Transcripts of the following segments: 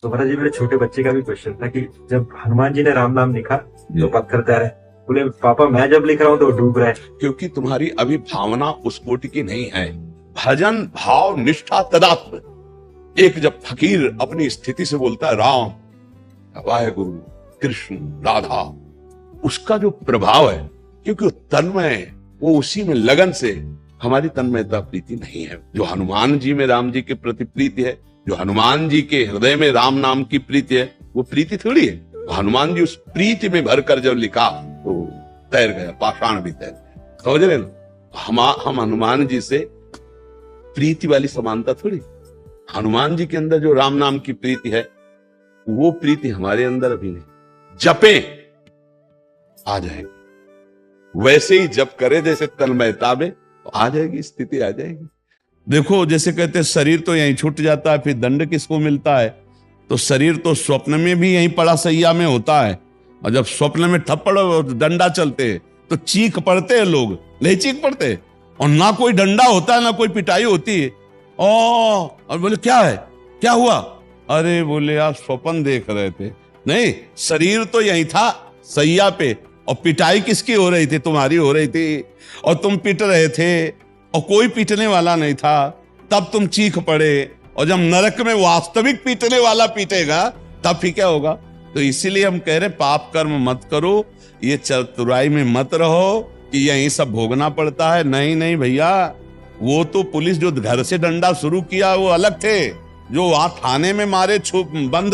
तो महाराज जी, मेरे छोटे बच्चे का भी क्वेश्चन था कि जब हनुमान जी ने राम नाम लिखा तो पत्थर तैरे। बोले पापा मैं जब लिख रहा हूँ तो डूब रहा है। क्योंकि तुम्हारी अभी भावना उस कोटि की नहीं है। भजन भाव निष्ठा तदात्म। एक जब फकीर अपनी स्थिति से बोलता है राम, वाहेगुरु, कृष्ण, राधा, उसका जो प्रभाव है, क्योंकि वो तन्मय, वो उसी में लगन से, हमारी तन्मयता प्रीति नहीं है। जो हनुमान जी में राम जी के प्रति प्रीति है, जो हनुमान जी के हृदय में राम नाम की प्रीति है, वो प्रीति थोड़ी है। हनुमान जी उस प्रीति में भरकर जब लिखा तो तैर गया, पाषाण भी तैर गया। समझ रहे ना? हम हनुमान जी से प्रीति वाली समानता थोड़ी। हनुमान जी के अंदर जो राम नाम की प्रीति है, वो प्रीति हमारे अंदर अभी नहीं। जपे आ जाएगी, वैसे ही जप करे जैसे तन्मयता में, तो आ जाएगी, स्थिति आ जाएगी। देखो, जैसे कहते हैं शरीर तो यहीं छूट जाता है, फिर दंड किसको मिलता है? तो शरीर तो स्वप्न में भी यहीं पड़ा सैया में होता है, और जब स्वप्न में थप्पड़ डंडा चलते तो चीख पड़ते हैं लोग, नहीं चीख पड़ते? और ना कोई डंडा होता है ना कोई पिटाई होती है। और बोले क्या है, क्या हुआ? अरे बोले यार स्वप्न देख रहे थे। नहीं, शरीर तो यहीं था सैया पे, और पिटाई किसकी हो रही थी? तुम्हारी हो रही थी, और तुम पिट रहे थे और कोई पीटने वाला नहीं था, तब तुम चीख पड़े। और जब नरक में वास्तविक पीटने वाला पीटेगा तब फिर क्या होगा? तो इसीलिए हम कह रहे पाप कर्म मत करो, ये चतुराई में मत रहो कि यही सब भोगना पड़ता है। नहीं नहीं भैया, वो तो पुलिस जो घर से डंडा शुरू किया वो अलग थे, जो वहां थाने में मारे बंद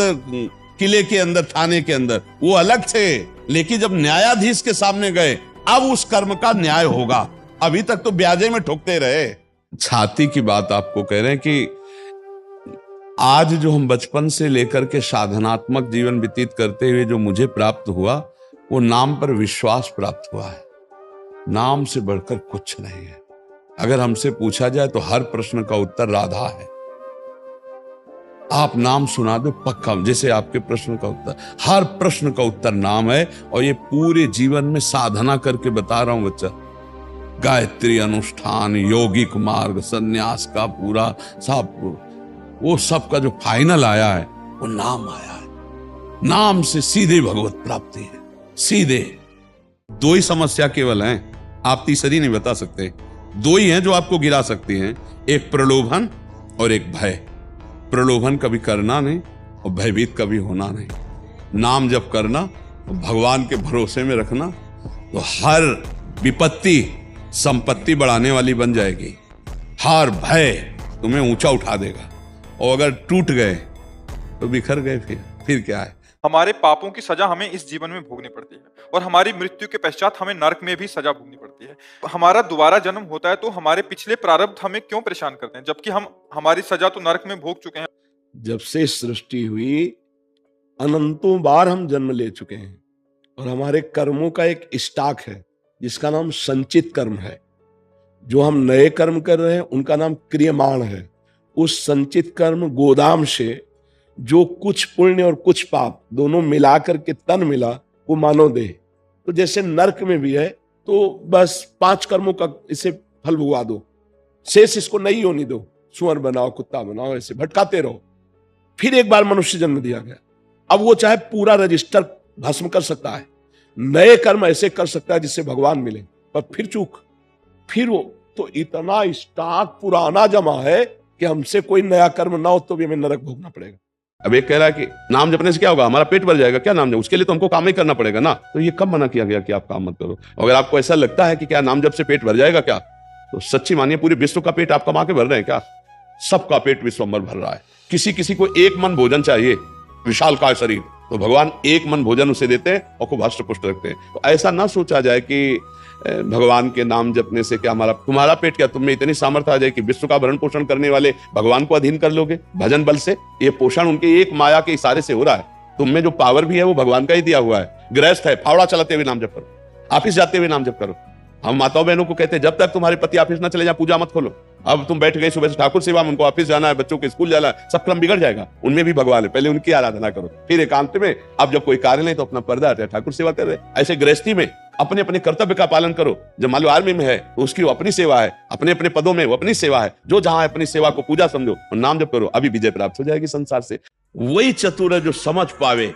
किले के अंदर, थाने के अंदर, वो अलग थे। लेकिन जब न्यायाधीश के सामने गए, अब उस कर्म का न्याय होगा। अभी तक तो ब्याजे में ठोकते रहे। छाती की बात आपको कह रहे हैं कि आज जो हम बचपन से लेकर के साधनात्मक जीवन व्यतीत करते हुए जो मुझे प्राप्त हुआ, वो नाम पर विश्वास प्राप्त हुआ है। नाम से बढ़कर कुछ नहीं है। अगर हमसे पूछा जाए तो हर प्रश्न का उत्तर राधा है। आप नाम सुना दो पक्का, जैसे आपके प्रश्न का उत्तर, हर प्रश्न का उत्तर नाम है। और ये पूरे जीवन में साधना करके बता रहा हूं बच्चा, गायत्री अनुष्ठान, यौगिक मार्ग, सन्यास का पूरा सब, वो सब का जो फाइनल आया है वो नाम आया है। नाम से सीधे भगवत प्राप्ति है, सीधे। दो ही समस्या केवल हैं, आप तीसरी नहीं बता सकते। दो ही हैं जो आपको गिरा सकती हैं, एक प्रलोभन और एक भय। प्रलोभन कभी करना नहीं और भयभीत कभी होना नहीं। नाम जब करना तो भगवान के भरोसे में रखना, तो हर विपत्ति संपत्ति बढ़ाने वाली बन जाएगी। हर भय तुम्हें ऊंचा उठा देगा, और अगर टूट गए तो बिखर गए, फिर क्या है? हमारे पापों की सजा हमें इस जीवन में भोगनी पड़ती है, और हमारी मृत्यु के पश्चात हमें नरक में भी सजा भोगनी पड़ती है। हमारा दोबारा जन्म होता है तो हमारे पिछले प्रारब्ध हमें क्यों परेशान करते हैं, जबकि हम हमारी सजा तो नरक में भोग चुके हैं। जब से सृष्टि हुई अनंतों बार हम जन्म ले चुके हैं, और हमारे कर्मों का एक स्टॉक है जिसका नाम संचित कर्म है। जो हम नए कर्म कर रहे हैं उनका नाम क्रियमाण है। उस संचित कर्म गोदाम से जो कुछ पुण्य और कुछ पाप दोनों मिलाकर के तन मिला, वो मानव देह। तो जैसे नरक में भी है, तो बस 5 कर्मों का इसे फल भुगवा दो, शेष इसको नहीं होने दो। सुअर बनाओ, कुत्ता बनाओ, ऐसे भटकाते रहो। फिर एक बार मनुष्य जन्म दिया गया, अब वो चाहे पूरा रजिस्टर भस्म कर सकता है, नए कर्म ऐसे कर सकता है जिससे भगवान मिले, पर फिर चूक, फिर वो तो इतना स्टॉक पुराना जमा है कि हमसे कोई नया कर्म ना हो तो भी हमें नरक भोगना पड़ेगा। अब एक कह रहा है कि नाम जपने से क्या होगा, हमारा पेट भर जाएगा। क्या नाम जप? उसके लिए तो हमको काम ही करना पड़ेगा ना। तो ये कब मना किया गया कि आप काम मत करो? अगर आपको ऐसा लगता है कि क्या नाम जप से पेट भर जाएगा क्या, तो सच्ची मानिए पूरे विश्व का पेट आप कमा के भर रहे हैं क्या? सबका पेट विश्वंभर भर रहा है। किसी किसी को एक मन भोजन चाहिए, विशालकाय शरीर, तो भगवान एक मन भोजन उसे देते हैं और खूब हष्ट पुष्ट रखते हैं। तो ऐसा ना सोचा जाए कि भगवान के नाम जपने से क्या तुम्हारा पेट, क्या तुम में इतनी सामर्थ्य आ जाए कि विश्व का भरण पोषण करने वाले भगवान को अधीन कर लोगे भजन बल से? ये पोषण उनके एक माया के इशारे से हो रहा है। तुम में जो पावर भी है वो भगवान का ही दिया हुआ है। गृहस्थ है, फावड़ा चलाते हुए नाम जप करो, ऑफिस जाते हुए नाम जप करो। हम माताओं बहनों को कहते हैं जब तक तुम्हारे पति ऑफिस ना चले जाए पूजा मत खोलो। अब तुम बैठ गए सुबह से ठाकुर सेवा में, उनको ऑफिस जाना है, बच्चों के स्कूल जाना है, सब क्रम बिगड़ जाएगा। उनमें भी भगवान है, पहले उनकी आराधना करो, फिर एकांत में अब जब कोई कार्य नहीं तो अपना पर्दा हटाए ठाकुर सेवा कर रहे। ऐसे गृहस्थी में अपने अपने कर्तव्य का पालन करो। जब मान लो आर्मी में है तो उसकी अपनी सेवा है, अपने अपने पदों में वो अपनी सेवा है, जो जहां है अपनी सेवा को पूजा समझो और नाम जप करो, अभी विजय प्राप्त हो जाएगी संसार से। वही चतुर है जो समझ पावे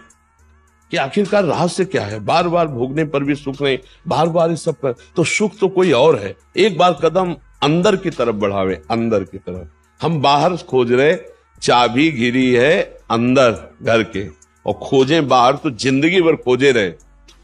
कि आखिरकार रहस्य क्या है। बार बार भोगने पर भी सुख नहीं, बार बार इस सब पर, तो सुख तो कोई और है। एक बार कदम अंदर की तरफ बढ़ावे, अंदर की तरफ। हम बाहर खोज रहे, चाबी गिरी है अंदर घर के, और खोजें बाहर तो जिंदगी भर खोजे रहे,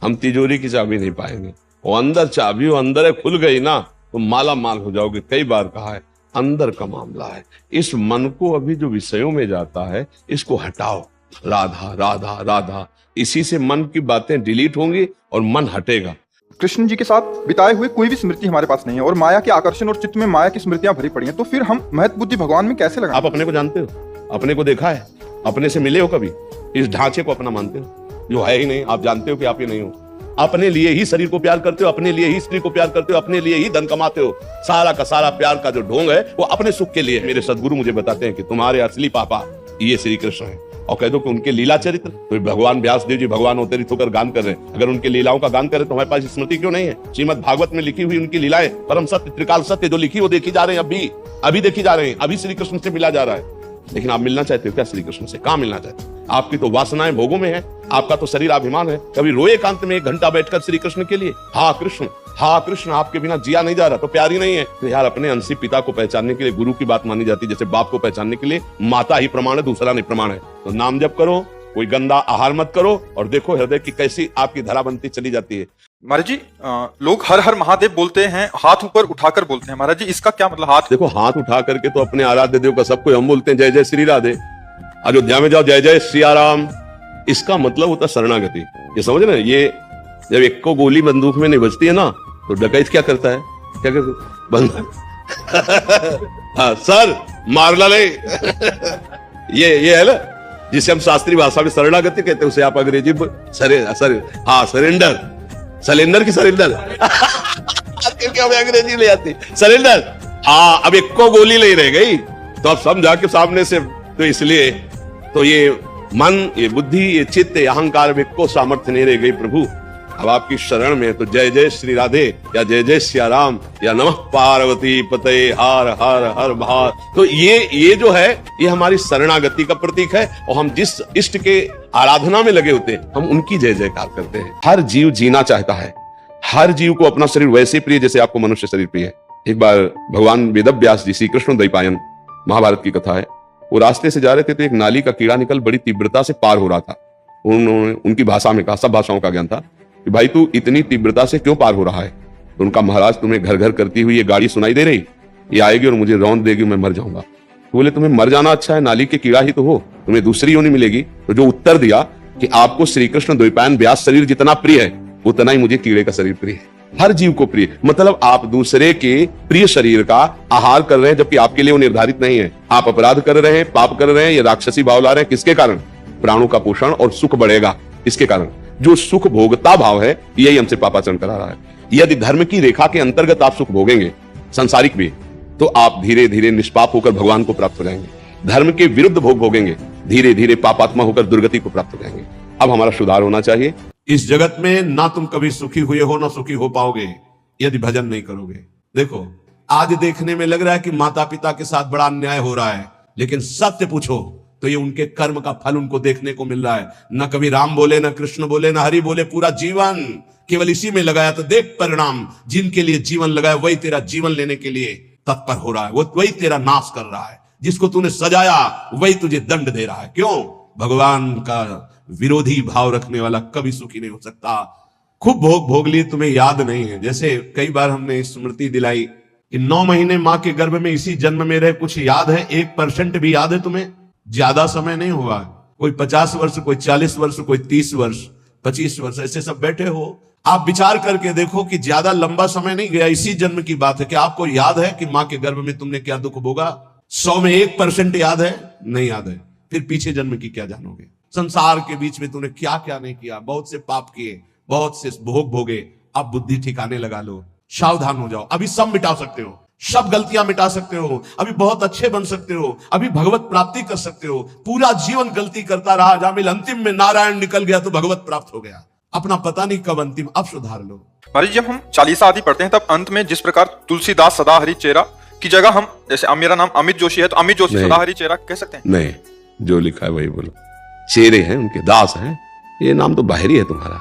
हम तिजोरी की चाबी नहीं पाएंगे। वो अंदर चाबी, वो अंदर है, खुल गई ना तो माला माल हो जाओगे। कई बार कहा है अंदर का मामला है। इस मन को अभी जो विषयों में जाता है इसको हटाओ, राधा राधा राधा, इसी से मन की बातें डिलीट होंगी और मन हटेगा। कृष्ण जी के साथ बिताए हुए कोई भी स्मृति हमारे पास नहीं है और माया के आकर्षण और चित्त में माया की स्मृतियां भरी पड़ी हैं, तो फिर हम महत्व बुद्धि भगवान में कैसे लगाएं? आप अपने को जानते हो, अपने को देखा है, अपने से मिले हो कभी? इस ढांचे को अपना मानते हो जो है ही नहीं? आप जानते हो कि आप ये नहीं हो। अपने लिए ही शरीर को प्यार करते हो, अपने लिए ही स्त्री को प्यार करते हो, अपने लिए ही धन कमाते हो। सारा का सारा प्यार का जो ढोंग है वो अपने सुख के लिए। मेरे सदगुरु मुझे बताते हैं कि तुम्हारे असली पापा ये श्री कृष्ण है, और कह दो कि उनके लीला चरित्र, तो भगवान व्यास देव जी भगवान अवतरित होकर गान कर रहे हैं। अगर उनके लीलाओं का गान करें तो हमारे पास स्मृति क्यों नहीं है? श्रीमद् भागवत में लिखी हुई उनकी लीलाएं परम सत्य त्रिकाल सत्य जो लिखी वो देखी जा रहे हैं, अभी देखी जा रहे हैं, अभी श्री कृष्ण से मिला जा रहा है। लेकिन आप मिलना चाहते हो क्या श्री कृष्ण से? कहां मिलना चाहते हो? आपकी तो वासनाएं भोगों में है, आपका तो शरीर अभिमान है। कभी रोए एकांत में 1 घंटा बैठकर श्री कृष्ण के लिए, हाँ कृष्ण आपके बिना जिया नहीं जा रहा, तो प्यार ही नहीं है। तो यार अपने अंशी पिता को पहचानने के लिए गुरु की बात मानी जाती है, जैसे बाप को पहचानने के लिए माता ही प्रमाण है, दूसरा नहीं प्रमाण है। तो नाम जप करो, कोई गंदा आहार मत करो, और देखो हृदय की कैसी आपकी धरा बनती चली जाती है। महाराज जी, लोग हर हर महादेव बोलते हैं, हाथ ऊपर उठाकर बोलते हैं। महाराज जी इसका क्या मतलब? हाथ देखो, हाथ उठा करके तो अपने आराध्य देव का सबको हम बोलते हैं जय जय श्री राधे। अयोध्या में जाओ जय जय सियाराम, इसका मतलब होता शरणागति। ये समझ रहे हैं? ये जब एक को गोली बंदूक में नहीं बजती है ना, तो डकैत क्या करता है? क्या करता? बंद हाँ सर मार ला ले ये है ना जिसे हम शास्त्रीय भाषा में शरणागति कहते हैं, उसे आप अंग्रेजी सरेंडर की सरेंडर अंग्रेजी ले आती सरेंडर। हाँ, अब एक को गोली नहीं रह गई तो अब समझा के सामने से, तो इसलिए तो ये मन, ये बुद्धि, ये चित्त, ये अहंकार में को सामर्थ्य नहीं रह गई प्रभु। अब आपकी शरण में तो जय जय श्री राधे या जय जय सियाराम या नमः पार्वती पते हर हर हर भार, तो ये जो है ये हमारी शरणागति का प्रतीक है। और हम जिस इष्ट के आराधना में लगे होते हैं हम उनकी जय जयकार करते हैं। हर जीव जीना चाहता है, हर जीव को अपना शरीर वैसे प्रिय जैसे आपको मनुष्य शरीर प्रिय है। एक बार भगवान वेदव्यास जी, श्री कृष्ण द्वैपायन, महाभारत की कथा है, वो रास्ते से जा रहे थे तो एक नाली का कीड़ा निकल बड़ी तीव्रता से पार हो रहा था। उन्होंने उनकी भाषा में कहा, सब भाषाओं का ज्ञान था, कि भाई तू इतनी तीव्रता से क्यों पार हो रहा है? तो उनका, महाराज तुम्हें घर घर करती हुई ये गाड़ी सुनाई दे रही, ये आएगी और मुझे रौंद देगी, मैं मर जाऊंगा। तो बोले तुम्हें मर जाना अच्छा है, नाली के कीड़ा ही तो हो, तुम्हें दूसरी योनि मिलेगी। तो जो उत्तर दिया कि आपको श्री कृष्ण द्वैपायन व्यास शरीर जितना प्रिय है उतना ही मुझे कीड़े का शरीर प्रिय है। हर जीव को प्रिय, मतलब आप दूसरे के प्रिय शरीर का आहार कर रहे हैं जबकि आपके लिए वो निर्धारित नहीं है। आप अपराध कर रहे हैं, पाप कर रहे हैं, ये राक्षसी भाव ला रहे हैं। किसके कारण? प्राणों का पोषण और सुख बढ़ेगा, इसके कारण। जो सुख भोगता भाव है यही हमसे पापाचरण करा रहा है। यदि धर्म की रेखा के अंतर्गत आप सुख भोगेंगे, सांसारिक भी, तो आप धीरे धीरे निष्पाप होकर भगवान को प्राप्त हो जाएंगे। धर्म के विरुद्ध भोग भोगेंगे, धीरे धीरे पापात्मा होकर दुर्गति को प्राप्त हो जाएंगे। अब हमारा सुधार होना चाहिए। इस जगत में ना तुम कभी सुखी हुए हो ना सुखी हो पाओगे यदि भजन नहीं करोगे। देखो, आज देखने में लग रहा है कि माता पिता के साथ बड़ा अन्याय हो रहा है, लेकिन सत्य पूछो तो ये उनके कर्म का फल उनको देखने को मिल रहा है। न कभी राम बोले, न कृष्ण बोले, न हरि बोले, पूरा जीवन केवल इसी में लगाया। तो देख परिणाम, जिनके लिए जीवन लगाया वही तेरा जीवन लेने के लिए तत्पर हो रहा है, वो वही तेरा नाश कर रहा है। जिसको तूने सजाया वही तुझे दंड दे रहा है। क्यों? भगवान का विरोधी भाव रखने वाला कभी सुखी नहीं हो सकता। खूब भोग भोग लिए, तुम्हें याद नहीं है। जैसे कई बार हमने स्मृति दिलाई कि 9 महीने मां के गर्भ में इसी जन्म में रहे, कुछ याद है? 1% भी याद है तुम्हें? ज्यादा समय नहीं हुआ, कोई 50 वर्ष, कोई 40 वर्ष, कोई 30 वर्ष, 25 वर्ष, ऐसे सब बैठे हो। आप विचार करके देखो कि ज्यादा लंबा समय नहीं गया, इसी जन्म की बात है। क्या आपको याद है कि मां के गर्भ में तुमने क्या दुख भोगा? 100 में 1% याद है? नहीं याद है। फिर पीछे जन्म की क्या जानोगे? संसार के बीच में तूने क्या क्या नहीं किया। बहुत से पाप किए, बहुत से भोग भोगे। अब बुद्धि ठिकाने लगा लो, सावधान हो जाओ। अभी सब मिटा सकते हो, सब गलतियां मिटा सकते हो, अभी बहुत अच्छे बन सकते हो, अभी भगवत प्राप्ति कर सकते हो। पूरा जीवन गलती करता रहा, जामिल अंतिम में नारायण निकल गया तो भगवत प्राप्त हो गया। अपना पता नहीं कब अंतिम, अब सुधार लो। महाराज जब हम चालीसा आदि पढ़ते हैं तब अंत में जिस प्रकार तुलसीदास सदा हरि चेरा की जगह हम, जैसे मेरा नाम अमित जोशी है तो अमित जोशी नहीं। सदा हरि चेरा कह सकते हैं? नहीं, जो लिखा है वही बोलो। चेरे हैं उनके, दास हैं, ये नाम तो बाहरी है तुम्हारा,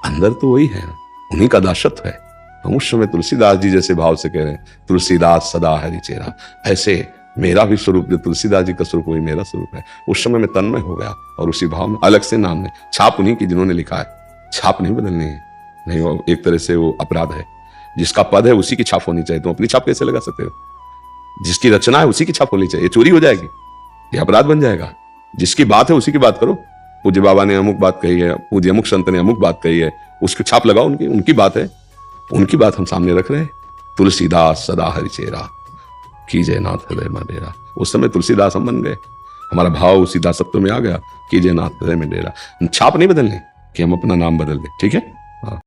अंदर तो वही है, उन्हीं का दासत्व है। हम उस समय तुलसीदास जी जैसे भाव से कह रहे हैं, तुलसीदास सदा हरि चेरा, ऐसे मेरा भी स्वरूप, जो तुलसीदास जी का स्वरूप वही मेरा स्वरूप है। उस समय मैं तन्मय हो गया और उसी भाव में अलग से नाम ने, छाप उन्हीं की जिन्होंने लिखा है, छाप नहीं बदलनी है। नहीं, वो एक तरह से वो अपराध है। जिसका पद है उसी की छाप होनी चाहिए, तुम अपनी छाप कैसे लगा सकते हो? जिसकी रचना है उसी की छाप होनी चाहिए, चोरी हो जाएगी, ये अपराध बन जाएगा। जिसकी बात है उसी की बात करो। पूज्य बाबा ने अमुक बात कही है, पूज्य अमुक संत ने अमुक बात कही है, उसकी छाप लगाओ, उनकी बात है, उनकी बात हम सामने रख रहे हैं। तुलसीदास सदा हरि चेरा, कीजय नाथ हृदय में डेरा। उस समय तुलसीदास हम बन गए, हमारा भाव उसी दासत्व में आ गया, कीजय नाथ हृदय में डेरा। छाप नहीं बदलनी कि हम अपना नाम बदल दें, ठीक है।